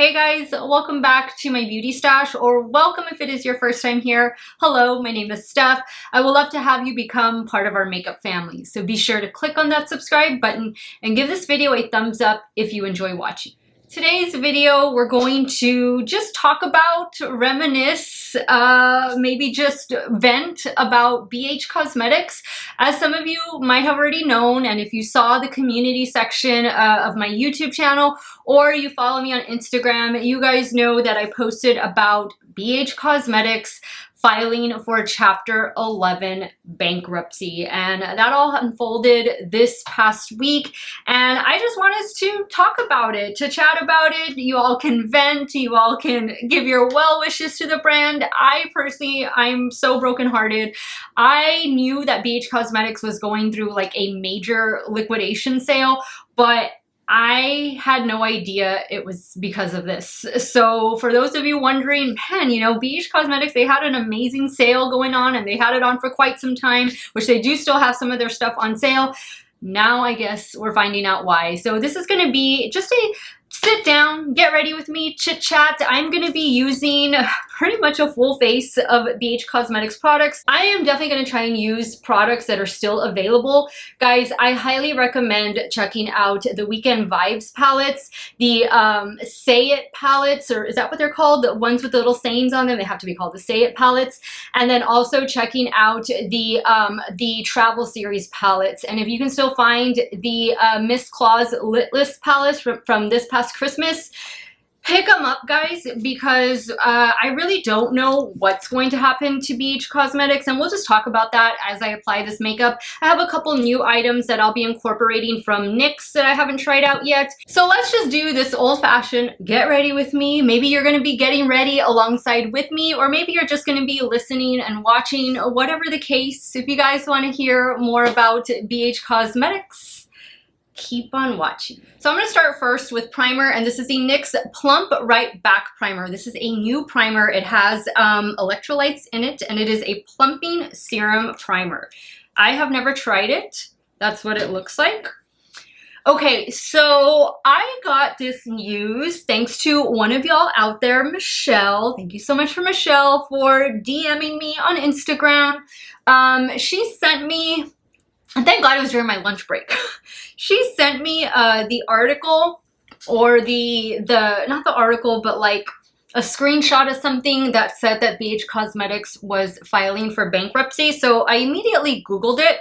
Hey guys, welcome back to my beauty stash, or welcome if it is your first time here. Hello, my name is Steff. I would love to have you become part of our makeup family. So be sure to click on that subscribe button and give this video a thumbs up if you enjoy watching. Today's video, we're going to just talk about, reminisce, maybe just vent about BH Cosmetics. As some of you might have already known, and if you saw the community section of my YouTube channel, or you follow me on Instagram, you guys know that I posted about BH Cosmetics filing for Chapter 11 bankruptcy, and that all unfolded this past week, and I just want us to talk about it, to chat about it. You all can vent, you all can give your well wishes to the brand. I'm so brokenhearted. I knew that BH Cosmetics was going through like a major liquidation sale, but I had no idea it was because of this. So for those of you wondering, man, you know, BH Cosmetics, they had an amazing sale going on and they had it on for quite some time, which they do still have some of their stuff on sale. Now I guess we're finding out why. So this is going to be just a sit down, get ready with me, chit chat. I'm going to be using pretty much a full face of BH Cosmetics products. I am definitely going to try and use products that are still available. Guys, I highly recommend checking out the Weekend Vibes palettes, the Say It palettes, or is that what they're called? The ones with the little sayings on them, they have to be called the Say It palettes. And then also checking out the Travel Series palettes. And if you can still find the Miss Claus Litless palettes from this past Christmas, pick them up, guys, because I really don't know what's going to happen to BH Cosmetics, and we'll just talk about that as I apply this makeup. I have a couple new items that I'll be incorporating from NYX that I haven't tried out yet. So let's just do this old-fashioned get ready with me. Maybe you're going to be getting ready alongside with me, or maybe you're just going to be listening and watching, whatever the case. If you guys want to hear more about BH Cosmetics, keep on watching. So I'm going to start first with primer, and this is the NYX Plump Right Back Primer. This is a new primer. It has electrolytes in it, and it is a plumping serum primer. I have never tried it. That's what it looks like. Okay, so I got this news thanks to one of y'all out there, Michelle. Thank you so much for Michelle for DMing me on Instagram. She sent me, and thank God it was during my lunch break. She sent me the article, or not the article, but like a screenshot of something that said that BH Cosmetics was filing for bankruptcy. So I immediately Googled it.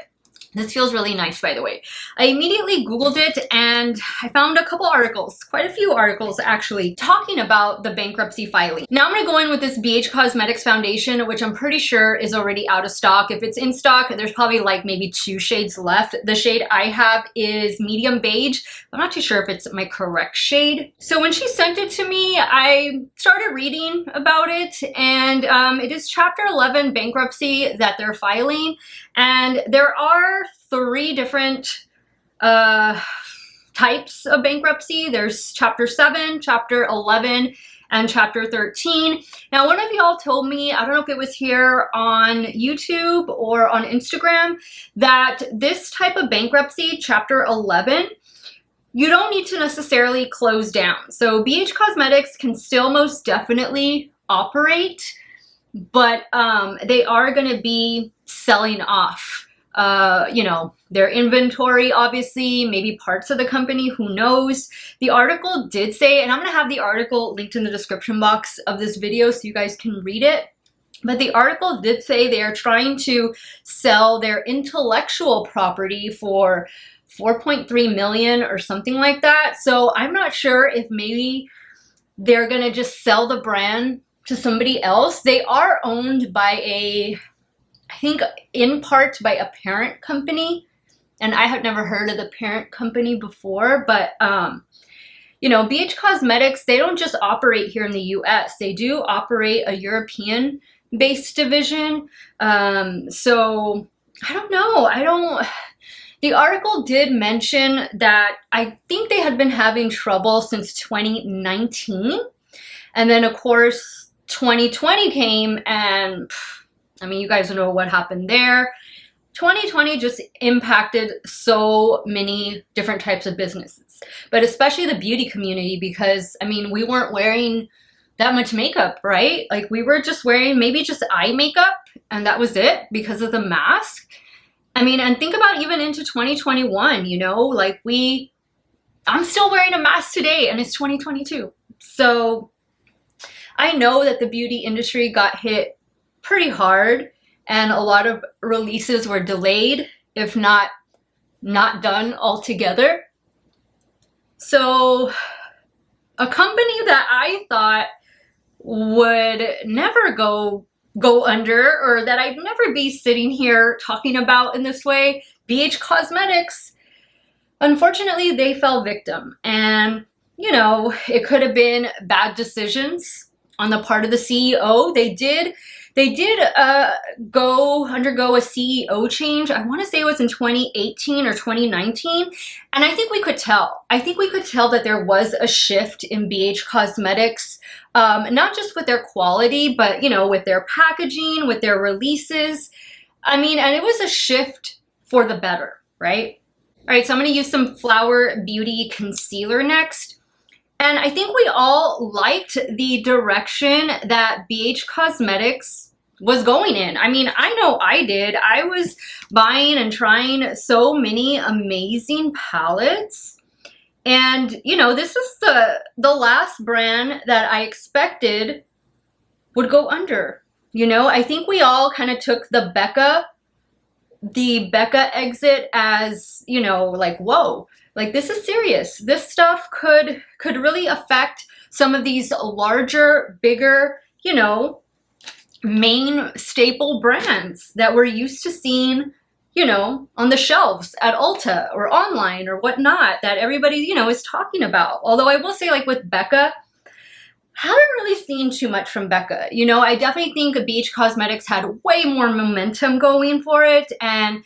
This feels really nice, by the way. I immediately Googled it and I found a couple articles, quite a few articles actually, talking about the bankruptcy filing. Now I'm going to go in with this BH Cosmetics foundation, which I'm pretty sure is already out of stock. If it's in stock, there's probably like maybe 2 shades left. The shade I have is medium beige. I'm not too sure if it's my correct shade. So when she sent it to me, I started reading about it, and it is Chapter 11 bankruptcy that they're filing. And there are 3 different types of bankruptcy. There's Chapter 7, Chapter 11, and Chapter 13. Now, one of y'all told me, I don't know if it was here on YouTube or on Instagram, that this type of bankruptcy, Chapter 11, you don't need to necessarily close down. So BH Cosmetics can still most definitely operate, but they are going to be selling off, you know, their inventory, obviously, maybe parts of the company, who knows. The article did say, and I'm going to have the article linked in the description box of this video so you guys can read it. But the article did say they are trying to sell their intellectual property for $4.3 million or something like that. So I'm not sure if maybe they're going to just sell the brand to somebody else. They are owned by I think in part by a parent company, and I have never heard of the parent company before, but you know, BH Cosmetics, they don't just operate here in the US. They do operate a European based division. So I don't know. The article did mention that I think they had been having trouble since 2019. And then of course 2020 came, and I mean, you guys know what happened there. 2020 just impacted so many different types of businesses, but especially the beauty community, because I mean, we weren't wearing that much makeup, right? Like we were just wearing maybe just eye makeup and that was it because of the mask. I mean, and think about even into 2021, you know, like I'm still wearing a mask today and it's 2022. So I know that the beauty industry got hit pretty hard and a lot of releases were delayed, if not done altogether. So a company that I thought would never go under, or that I'd never be sitting here talking about in this way, BH Cosmetics, unfortunately they fell victim. And you know, it could have been bad decisions on the part of the CEO. They did undergo a CEO change. I want to say it was in 2018 or 2019. And I think we could tell. I think we could tell that there was a shift in BH Cosmetics, not just with their quality, but, you know, with their packaging, with their releases. I mean, and it was a shift for the better, right? All right, so I'm going to use some Flower Beauty Concealer next. And I think we all liked the direction that BH Cosmetics was going in. I mean, I know I did. I was buying and trying so many amazing palettes. And, you know, this is the last brand that I expected would go under. You know, I think we all kind of took the Becca exit as, you know, like, whoa. Like, this is serious. This stuff could really affect some of these larger, bigger, you know, main staple brands that we're used to seeing, you know, on the shelves at Ulta or online or whatnot that everybody, you know, is talking about. Although I will say, like with Becca, haven't really seen too much from Becca. You know, I definitely think BH Cosmetics had way more momentum going for it, and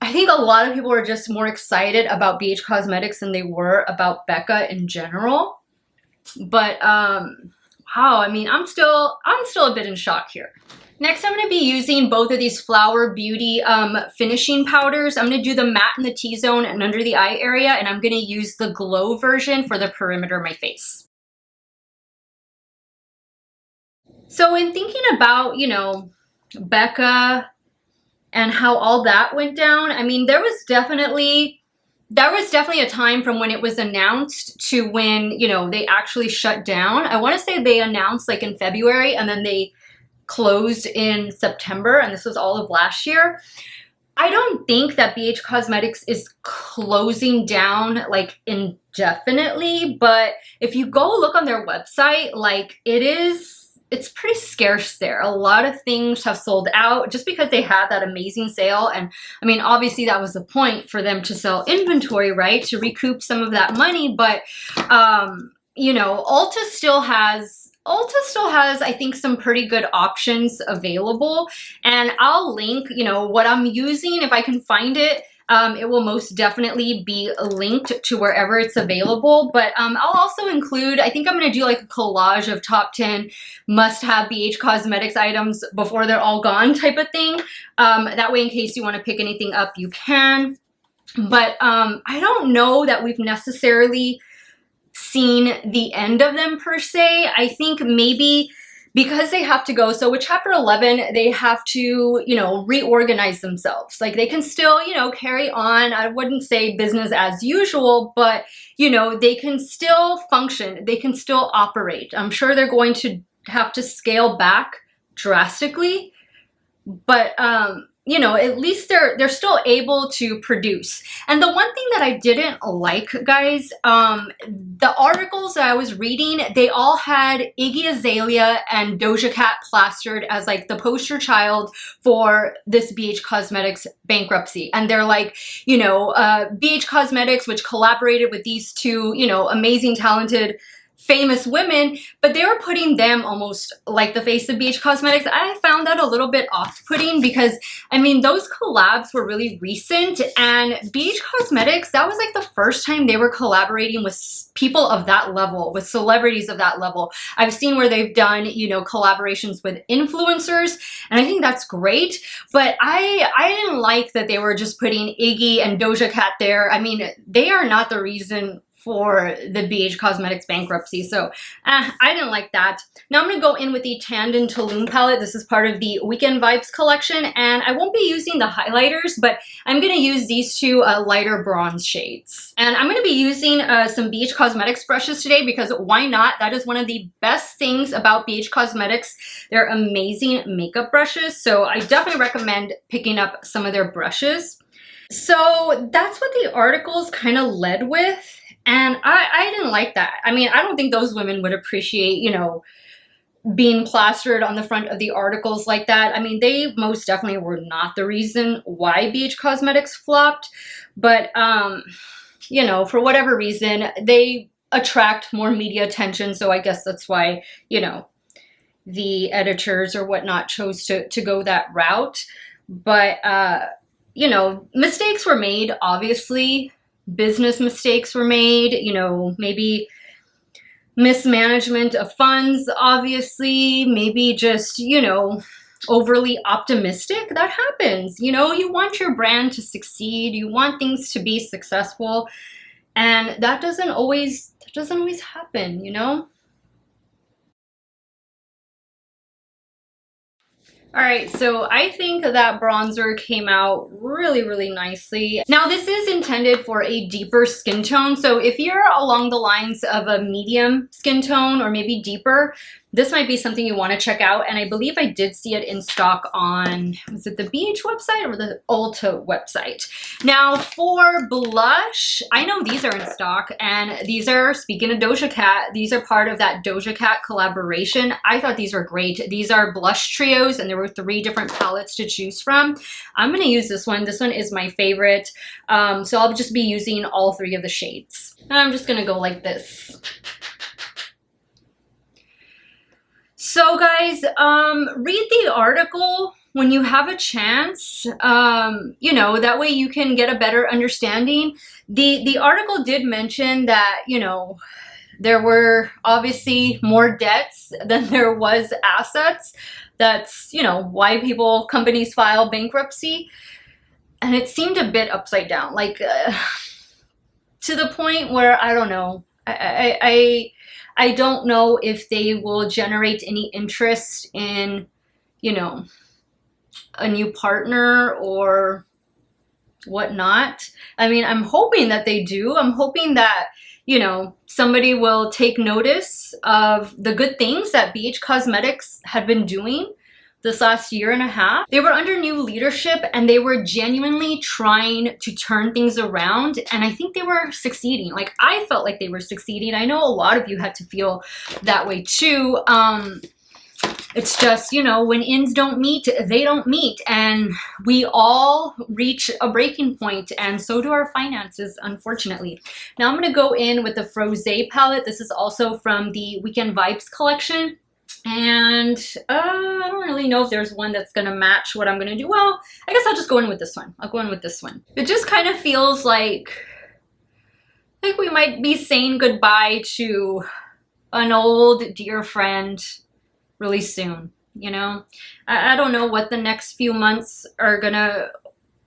I think a lot of people are just more excited about BH Cosmetics than they were about Becca in general. But wow, I mean, I'm still a bit in shock here. Next, I'm going to be using both of these Flower Beauty finishing powders. I'm going to do the matte in the T-zone and under the eye area, and I'm going to use the glow version for the perimeter of my face. So in thinking about, you know, Becca and how all that went down, I mean, there was definitely a time from when it was announced to when, you know, they actually shut down. I want to say they announced like in February and then they closed in September, and this was all of last year. I don't think that BH Cosmetics is closing down like indefinitely, but if you go look on their website, like it's pretty scarce there. A lot of things have sold out just because they had that amazing sale. And I mean, obviously that was the point for them to sell inventory, right? To recoup some of that money. But, you know, Ulta still has, I think, some pretty good options available. And I'll link, you know, what I'm using if I can find it. It will most definitely be linked to wherever it's available. But I'll also include, I think I'm going to do like a collage of top 10 must-have BH Cosmetics items before they're all gone type of thing. That way, in case you want to pick anything up, you can. But I don't know that we've necessarily seen the end of them per se. I think maybe because they have to go, so with Chapter 11, they have to, you know, reorganize themselves. Like they can still, you know, carry on. I wouldn't say business as usual, but, you know, they can still function. They can still operate. I'm sure they're going to have to scale back drastically, but, you know, at least they're still able to produce. And the one thing that I didn't like, guys, the articles that I was reading, they all had Iggy Azalea and Doja Cat plastered as like the poster child for this BH Cosmetics bankruptcy. And they're like, you know, BH Cosmetics, which collaborated with these two, you know, amazing, talented famous women, but they were putting them almost like the face of BH Cosmetics. I found that a little bit off-putting because, I mean, those collabs were really recent, and BH Cosmetics, that was like the first time they were collaborating with people of that level, with celebrities of that level. I've seen where they've done, you know, collaborations with influencers, and I think that's great, but I didn't like that they were just putting Iggy and Doja Cat there. I mean, they are not the reason for the BH Cosmetics bankruptcy. So I didn't like that. Now I'm going to go in with the Tandem Tulum palette. This is part of the Weekend Vibes collection, and I won't be using the highlighters, but I'm going to use these two lighter bronze shades. And I'm going to be using some BH Cosmetics brushes today because why not? That is one of the best things about BH Cosmetics. They're amazing makeup brushes, so I definitely recommend picking up some of their brushes. So that's what the articles kind of led with. And I didn't like that. I mean, I don't think those women would appreciate, you know, being plastered on the front of the articles like that. I mean, they most definitely were not the reason why BH Cosmetics flopped. But, you know, for whatever reason, they attract more media attention. So I guess that's why, you know, the editors or whatnot chose to go that route. But, you know, mistakes were made, obviously. Business mistakes were made, you know, maybe mismanagement of funds, obviously, maybe just, you know, overly optimistic. That happens. You know, you want your brand to succeed, you want things to be successful, and that doesn't always happen, you know? All right, so I think that bronzer came out really, really nicely. Now, this is intended for a deeper skin tone. So if you're along the lines of a medium skin tone or maybe deeper, this might be something you want to check out. And I believe I did see it in stock on, was it the BH website or the Ulta website? Now for blush, I know these are in stock, and these are, speaking of Doja Cat, these are part of that Doja Cat collaboration. I thought these were great. These are blush trios, and there were 3 different palettes to choose from. I'm going to use this one. This one is my favorite. So I'll just be using all 3 of the shades. And I'm just going to go like this. So guys, read the article when you have a chance, you know, that way you can get a better understanding. The article did mention that, you know, there were obviously more debts than there was assets. That's, you know, why companies file bankruptcy. And it seemed a bit upside down, like to the point where, I don't know, I don't know if they will generate any interest in, you know, a new partner or whatnot. I mean, I'm hoping that they do. I'm hoping that, you know, somebody will take notice of the good things that BH Cosmetics had been doing this last year and a half. They were under new leadership, and they were genuinely trying to turn things around, and I think they were succeeding. Like, I felt like they were succeeding. I know a lot of you had to feel that way too. It's just, you know, when ends don't meet, they don't meet, and we all reach a breaking point, and so do our finances, unfortunately. Now I'm going to go in with the Frosé palette. This is also from the Weekend Vibes collection. And I don't really know if there's one that's going to match what I'm going to do. Well, I guess I'll just go in with this one. I'll go in with this one. It just kind of feels like we might be saying goodbye to an old dear friend really soon, you know? I don't know what the next few months are going to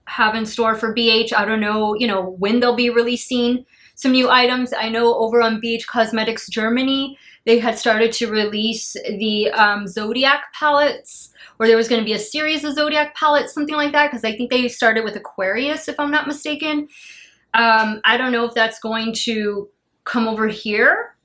have in store for BH. I don't know, you know, when they'll be releasing some new items. I know over on BH Cosmetics Germany, they had started to release the Zodiac palettes, or there was going to be a series of Zodiac palettes, something like that, because I think they started with Aquarius, if I'm not mistaken. I don't know if that's going to come over here.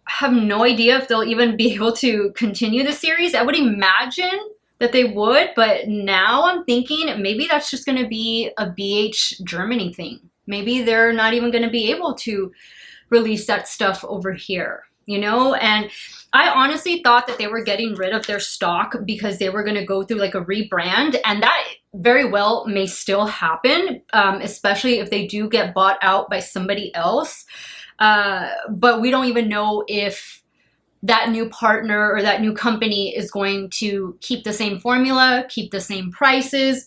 I have no idea if they'll even be able to continue the series. I would imagine that they would, but now I'm thinking maybe that's just going to be a BH Germany thing. Maybe they're not even going to be able to release that stuff over here, you know? And I honestly thought that they were getting rid of their stock because they were going to go through like a rebrand, and that very well may still happen, especially if they do get bought out by somebody else. but we don't even know if that new partner or that new company is going to keep the same formula, keep the same prices.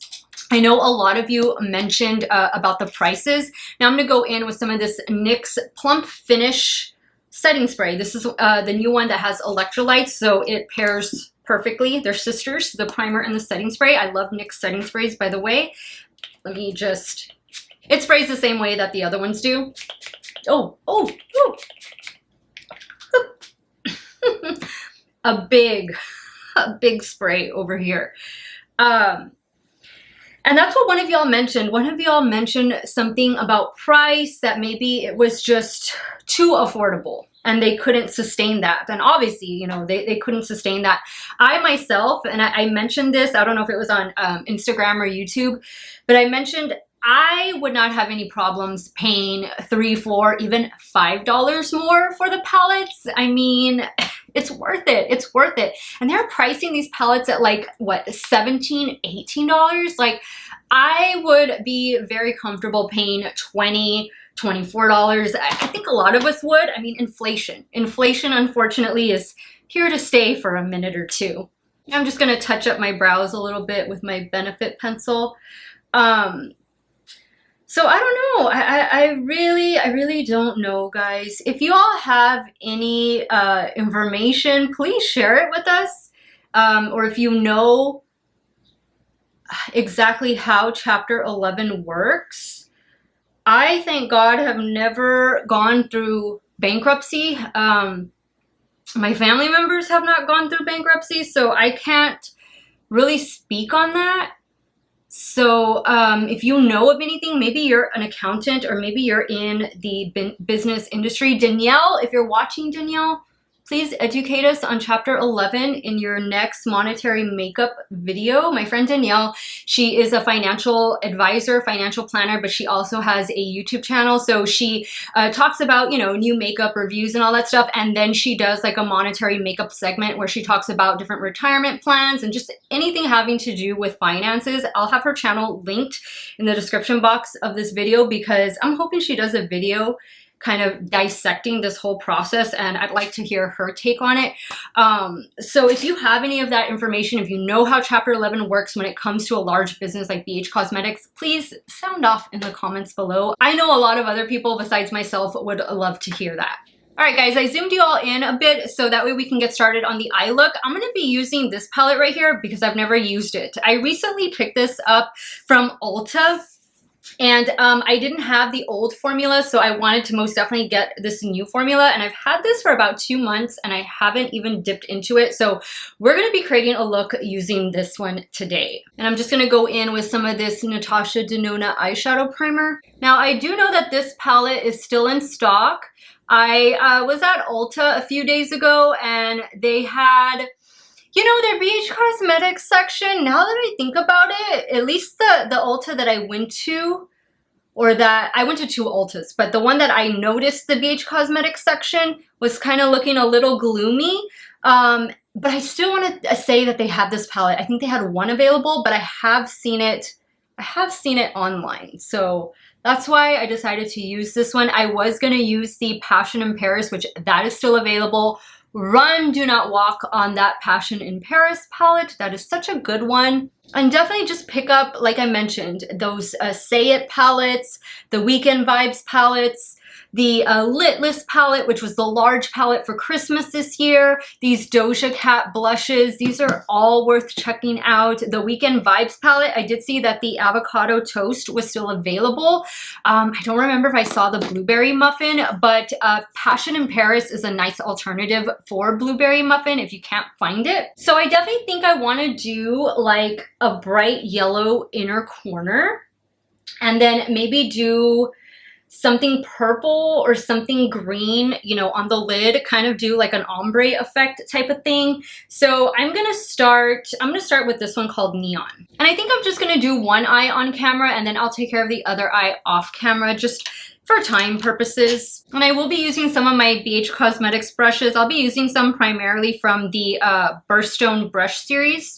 I know a lot of you mentioned about the prices. Now I'm going to go in with some of this NYX Plump Finish setting spray. This is the new one that has electrolytes, so it pairs perfectly. They're sisters, the primer and the setting spray. I love NYX setting sprays, by the way. Let me just... It sprays the same way that the other ones do. Oh. a big spray over here. And that's what one of y'all mentioned. One of y'all mentioned something about price, that maybe it was just too affordable and they couldn't sustain that. And obviously, you know, they couldn't sustain that. I myself, and I mentioned this, I don't know if it was on Instagram or YouTube, but I mentioned I would not have any problems paying $3, $4, even $5 more for the palettes. I mean, it's worth it. It's worth it. And they're pricing these palettes at like, what, $17, $18? Like, I would be very comfortable paying $20, $24. I think a lot of us would. I mean, inflation. Inflation, unfortunately, is here to stay for a minute or two. I'm just going to touch up my brows a little bit with my Benefit pencil. So I don't know. I really don't know, guys. If you all have any information, please share it with us. Or if you know exactly how Chapter 11 works. I, thank God, have never gone through bankruptcy. My family members have not gone through bankruptcy, so I can't really speak on that. So if you know of anything, maybe you're an accountant or maybe you're in the business industry. Danielle, if you're watching, Danielle, please educate us on Chapter 11 in your next monetary makeup video. My friend Danielle, she is a financial advisor, financial planner, but she also has a YouTube channel. So she talks about, you know, new makeup reviews and all that stuff. And then she does like a monetary makeup segment where she talks about different retirement plans and just anything having to do with finances. I'll have her channel linked in the description box of this video because I'm hoping she does a video kind of dissecting this whole process, and I'd like to hear her take on it. So if you have any of that information, if you know how Chapter 11 works when it comes to a large business like BH Cosmetics, please sound off in the comments below. I know a lot of other people besides myself would love to hear that. All right, guys, I zoomed you all in a bit so that way we can get started on the eye look. I'm going to be using this palette right here because I've never used it. I recently picked this up from Ulta. And I didn't have the old formula, so I wanted to most definitely get this new formula. And I've had this for about 2 months and I haven't even dipped into it. So we're going to be creating a look using this one today. And I'm just going to go in with some of this Natasha Denona eyeshadow primer. Now, I do know that this palette is still in stock. I was at Ulta a few days ago and they had, you know, their BH Cosmetics section. Now that I think about it, at least the Ulta that I went to, or that I went to 2 Ultas, but the one that I noticed the BH Cosmetics section was kind of looking a little gloomy. But I still want to say that they have this palette. I think they had one available, but I have seen it online. So that's why I decided to use this one. I was going to use the Passion in Paris, which that is still available. Run, do not walk on that Passion in Paris palette. That is such a good one. And definitely just pick up, like I mentioned, those Say It palettes, the Weekend Vibes palettes, the Litless palette, which was the large palette for Christmas this year. These Doja Cat blushes, these are all worth checking out. The Weekend Vibes palette, I did see that the Avocado Toast was still available. I don't remember if I saw the Blueberry Muffin, but Passion in Paris is a nice alternative for Blueberry Muffin if you can't find it. So I definitely think I want to do like a bright yellow inner corner and then maybe do something purple or something green, you know, on the lid, kind of do like an ombre effect type of thing. So I'm gonna start with this one called Neon. And I think I'm just gonna do one eye on camera and then I'll take care of the other eye off camera just for time purposes. And I will be using some of my BH Cosmetics brushes. I'll be using some primarily from the Birthstone brush series.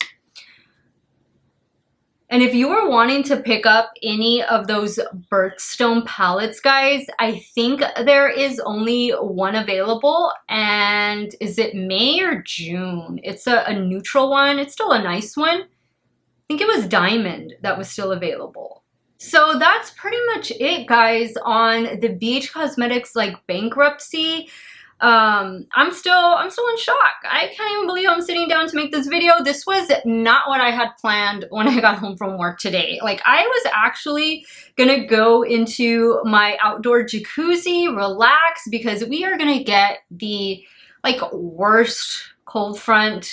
And if you were wanting to pick up any of those birthstone palettes, guys, I think there is only one available. And is it May or June? It's a neutral one. It's still a nice one. I think it was Diamond that was still available. So that's pretty much it, guys, on the BH Cosmetics like bankruptcy. I'm still in shock. I can't even believe I'm sitting down to make this video. This was not what I had planned when I got home from work today. Like, I was actually gonna go into my outdoor jacuzzi, relax, because we are gonna get the like worst cold front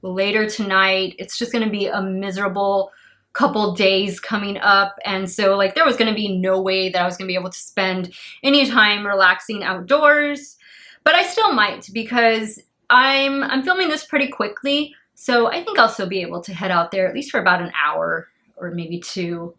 later tonight. It's just gonna be a miserable couple days coming up, and so like there was gonna be no way that I was gonna be able to spend any time relaxing outdoors. But I still might, because I'm filming this pretty quickly, so I think I'll still be able to head out there at least for about an hour or maybe 2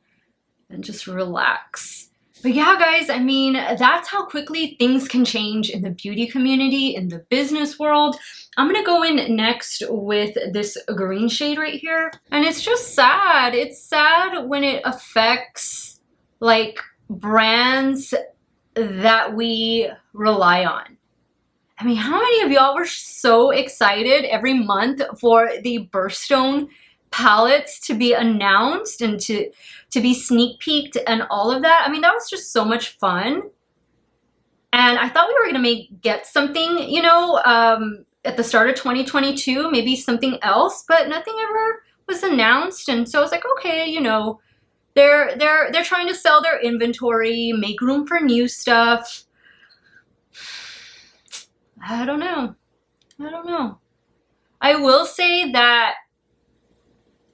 and just relax. But yeah, guys, I mean, that's how quickly things can change in the beauty community, in the business world. I'm gonna go in next with this green shade right here. And it's just sad. It's sad when it affects like brands that we rely on. I mean, how many of y'all were so excited every month for the birthstone palettes to be announced and to be sneak peeked and all of that? I mean, that was just so much fun. And I thought we were gonna get something, you know, at the start of 2022, maybe something else, but nothing ever was announced. And so I was like, okay, you know, they're trying to sell their inventory, make room for new stuff. I don't know. I will say that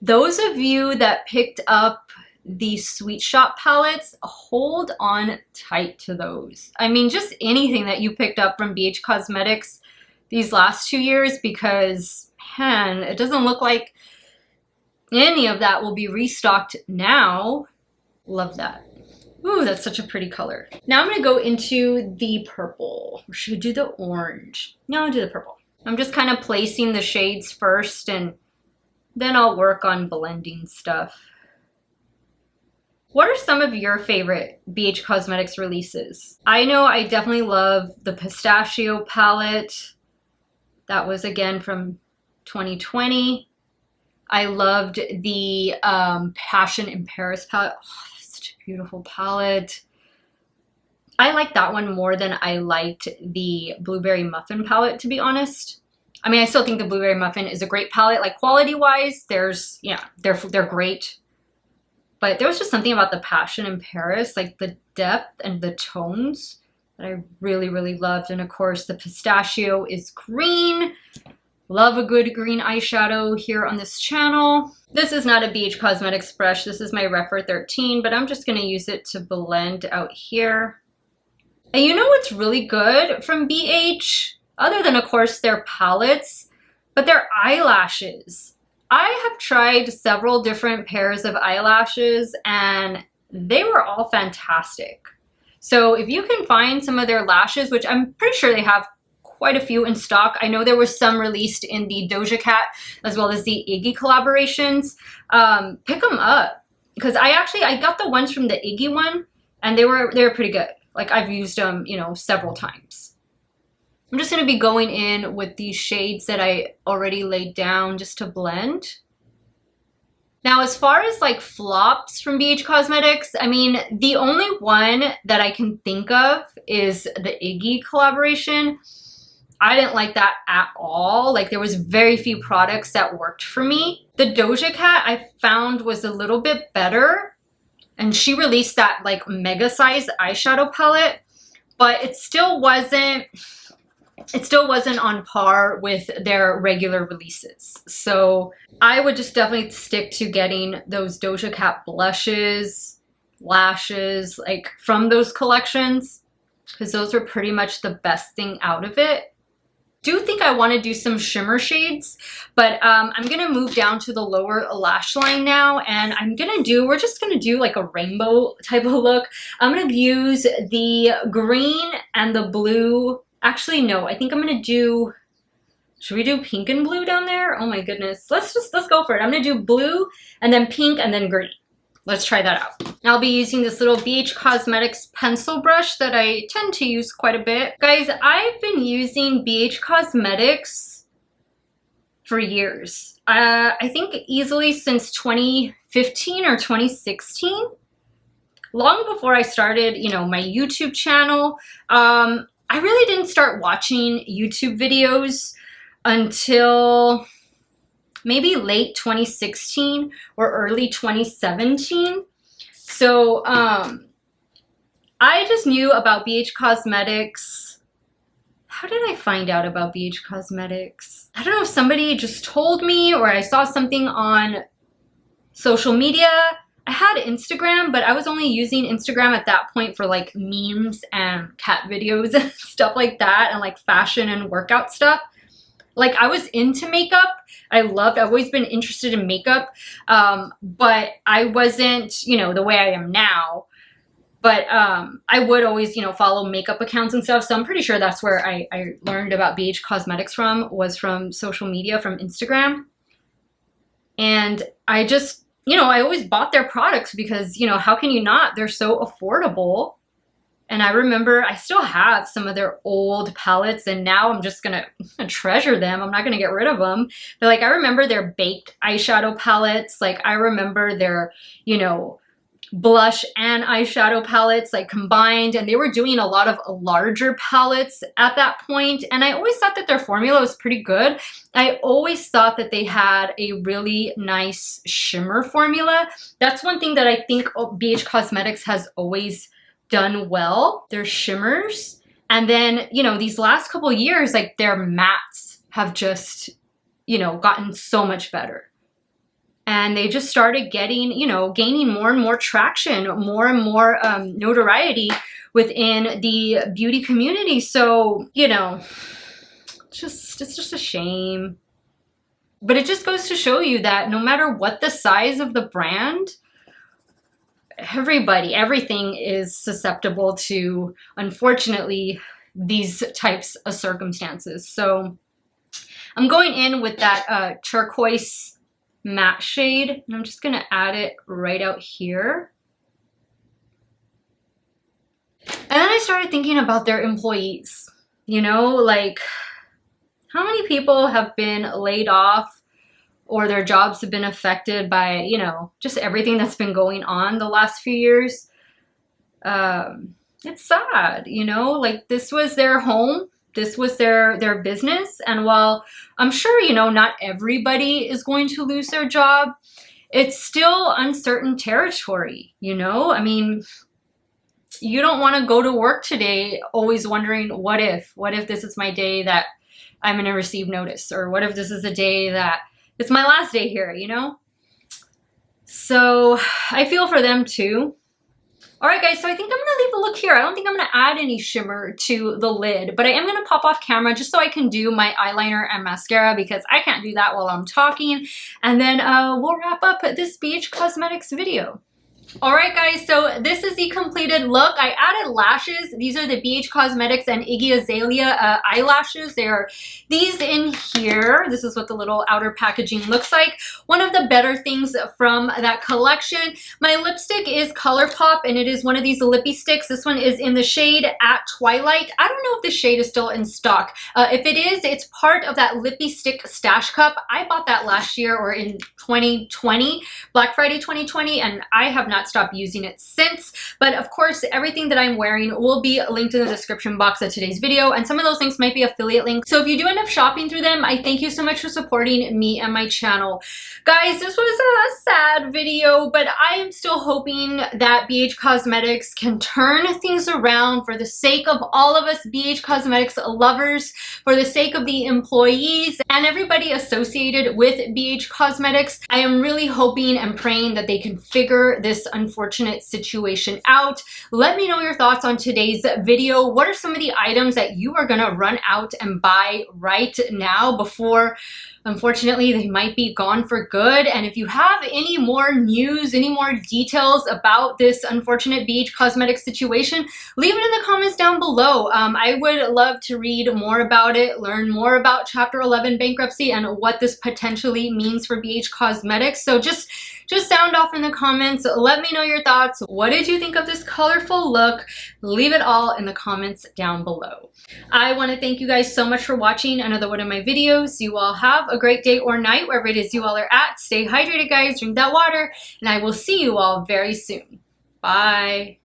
those of you that picked up the Sweet Shop palettes, hold on tight to those. I mean, just anything that you picked up from BH Cosmetics these last 2 years, because, man, it doesn't look like any of that will be restocked now. Love that. Ooh, that's such a pretty color. Now I'm gonna go into the purple. Or should I do the orange? No, I'll do the purple. I'm just kind of placing the shades first, and then I'll work on blending stuff. What are some of your favorite BH Cosmetics releases? I know I definitely love the Pistachio palette. That was again from 2020. I loved the Passion in Paris palette. Oh, beautiful palette. I like that one more than I liked the Blueberry Muffin palette, to be honest. I mean, I still think the Blueberry Muffin is a great palette. Like, quality wise, they're great. But there was just something about the Passion in Paris, like the depth and the tones, that I really, really loved. And of course, the Pistachio is green. Love a good green eyeshadow here on this channel. This is not a BH Cosmetics brush. This is my Refer 13, but I'm just gonna use it to blend out here. And you know what's really good from BH, other than of course their palettes, but their eyelashes. I have tried several different pairs of eyelashes and they were all fantastic. So if you can find some of their lashes, which I'm pretty sure they have quite a few in stock. I know there were some released in the Doja Cat as well as the Iggy collaborations. Pick them up, because I got the ones from the Iggy one and they were pretty good. Like, I've used them, you know, several times. I'm just gonna be going in with these shades that I already laid down just to blend. Now, as far as like flops from BH Cosmetics, I mean, the only one that I can think of is the Iggy collaboration. I didn't like that at all. Like, there was very few products that worked for me. The Doja Cat I found was a little bit better, and she released that like mega size eyeshadow palette, but it still wasn't on par with their regular releases. So I would just definitely stick to getting those Doja Cat blushes, lashes, like from those collections, because those were pretty much the best thing out of it. Do think I want to do some shimmer shades, but I'm gonna move down to the lower lash line now, and we're just gonna do like a rainbow type of look. I'm gonna use the green and the blue. Actually, no, I think I'm gonna do Should we do pink and blue down there? Oh my goodness. Let's go for it. I'm gonna do blue and then pink and then green. Let's try that out. I'll be using this little BH Cosmetics pencil brush that I tend to use quite a bit. Guys, I've been using BH Cosmetics for years. I think easily since 2015 or 2016. Long before I started, you know, my YouTube channel. I really didn't start watching YouTube videos until maybe late 2016 or early 2017. So I just knew about BH Cosmetics. How did I find out about BH Cosmetics? I don't know if somebody just told me or I saw something on social media. I had Instagram, but I was only using Instagram at that point for like memes and cat videos and stuff like that, and like fashion and workout stuff. Like I was into makeup. I've always been interested in makeup, but I wasn't, you know, the way I am now. But I would always, you know, follow makeup accounts and stuff. So I'm pretty sure that's where I learned about BH Cosmetics was from social media, from Instagram. And I just, you know, I always bought their products because, you know, how can you not? They're so affordable. And I remember I still have some of their old palettes, and now I'm just gonna treasure them. I'm not gonna get rid of them. But like, I remember their baked eyeshadow palettes. Like I remember their, you know, blush and eyeshadow palettes like combined, and they were doing a lot of larger palettes at that point. And I always thought that their formula was pretty good. I always thought that they had a really nice shimmer formula. That's one thing that I think BH Cosmetics has always done well, their shimmers. And then, you know, these last couple years, like their mattes have just, you know, gotten so much better. And they just started getting, you know, gaining more and more traction, more and more notoriety within the beauty community. So, you know, it's just a shame. But it just goes to show you that no matter what the size of the brand, everything is susceptible to, unfortunately, these types of circumstances. So I'm going in with that turquoise matte shade, and I'm just gonna add it right out here. And then I started thinking about their employees, you know, like how many people have been laid off or their jobs have been affected by, you know, just everything that's been going on the last few years. It's sad, you know, like this was their home. This was their business. And while I'm sure, you know, not everybody is going to lose their job, it's still uncertain territory, you know? I mean, you don't want to go to work today always wondering, what if this is my day that I'm going to receive notice? Or what if this is the day that it's my last day here, you know? So I feel for them too. All right, guys, so I think I'm gonna leave a look here. I don't think I'm gonna add any shimmer to the lid, but I am gonna pop off camera just so I can do my eyeliner and mascara because I can't do that while I'm talking. And then we'll wrap up this BH Cosmetics video. All right, guys, so this is the completed look. I added lashes. These are the BH Cosmetics and Iggy Azalea eyelashes. They are these in here. This is what the little outer packaging looks like. One of the better things from that collection. My lipstick is ColourPop, and it is one of these lippy sticks. This one is in the shade At Twilight. I don't know if this shade is still in stock. If it is, it's part of that lippy stick stash cup. I bought that last year or in 2020, Black Friday 2020, and I have not stopped using it since. But of course, everything that I'm wearing will be linked in the description box of today's video, and some of those links might be affiliate links. So if you do end up shopping through them, I thank you so much for supporting me and my channel. Guys, this was a sad video, but I am still hoping that BH Cosmetics can turn things around for the sake of all of us BH Cosmetics lovers, for the sake of the employees and everybody associated with BH Cosmetics. I am really hoping and praying that they can figure this this unfortunate situation out. Let me know your thoughts on today's video. What are some of the items that you are gonna run out and buy right now before, unfortunately, they might be gone for good? And if you have any more news, any more details about this unfortunate BH Cosmetics situation, leave it in the comments down below. I would love to read more about it, learn more about Chapter 11 bankruptcy and what this potentially means for BH Cosmetics. So just sound off in the comments. Let me know your thoughts. What did you think of this colorful look? Leave it all in the comments down below. I want to thank you guys so much for watching another one of my videos. You all have a great day or night wherever it is you all are at. Stay hydrated, guys. Drink that water, and I will see you all very soon. Bye.